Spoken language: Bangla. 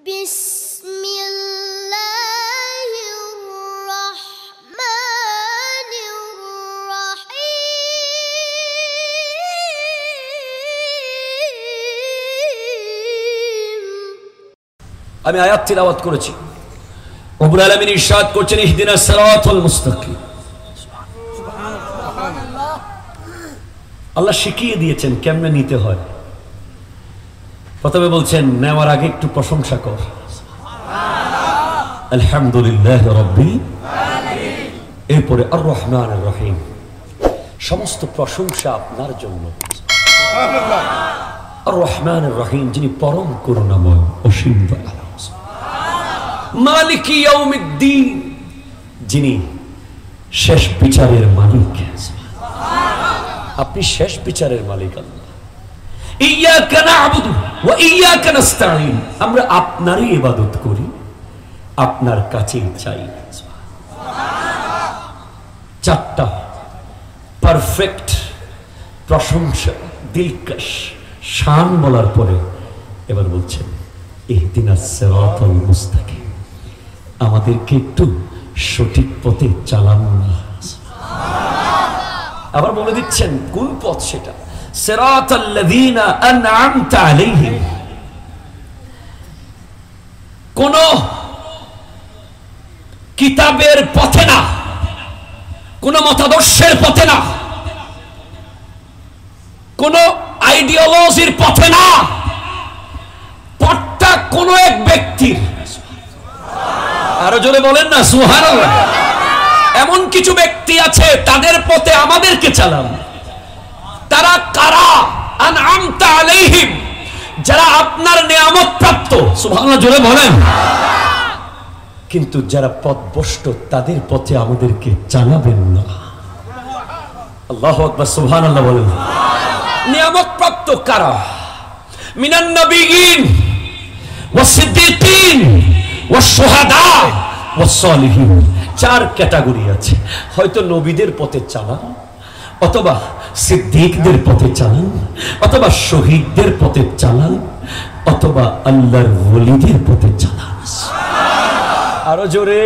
আমি আয়াত তিলাওয়াত করেছি। রব্বুল আলামিন ইরশাদ করছেন ইহদিনাস সিরাতাল মুস্তাকিম। আল্লাহ শিখিয়ে দিয়েছেন কেমনে নিতে হয়। প্রথমে বলছেন নেওয়ার আগে একটু প্রশংসা কর, আলহামদুলিল্লাহ রাব্বিল আলামিন। এরপরে আর রহমানির রহিম, সমস্ত প্রশংসা আপনার জন্য। আর রহমানির রহিম, যিনি পরম করুণাময় অসীম দয়ালু। মালিক ইয়াউমিদ্দিন, যিনি শেষ বিচারের মালিক। আপনি শেষ বিচারের মালিক আল্লাহ। ইয়্যাকা না'বুদু ওয়া ইয়্যাকা নাস্তাঈন, আমরা আপনারই ইবাদত করি, আপনার কাছেই চাই। চারটা পারফেক্ট প্রশংসা, দিলকশ শান বলার পরে এবার বলছেন ইহদিনাস সিরাতাল মুস্তাকিম, আমাদেরকে একটু সঠিক পথে চালান না। আবার বলে দিচ্ছেন কোন পথ সেটা, সিরাতাল্লাযীনা আন'আমতা আলাইহিম। কোন কিতাবের পথে না, কোন মতাদর্শের পথে না, কোন আইডিওলজির পথে না, পথটা কোন এক ব্যক্তির। আরো জোরে বলেন না সুবহানাল্লাহ। এমন কিছু ব্যক্তি আছে তাদের পথে আমাদেরকে চালান। তারা কারা? আন'আমতা আলাইহিম, যারা আপনার নিয়ামত প্রাপ্ত। সুবহানাল্লাহ জোরে বলেন। কিন্তু যারা পথভ্রষ্ট তাদের পথে আমাদেরকে চালাবেন না। আল্লাহু আকবার, সুবহানাল্লাহ বলেন। নিয়ামত প্রাপ্ত কারা? মিনান নবিয়্যিন ওয়াস সিদ্দীকিন ওয়াস শুহাদা ওয়াস সালিহিন। চার ক্যাটাগরি আছে। হয়তো নবীদের পথে চালান, অথবা সিদ্দিকদের পথে চালান, অথবা শহীদদের পথে চালান, অথবা আল্লাহর ওলিদের পথে চালান। আরো জোরে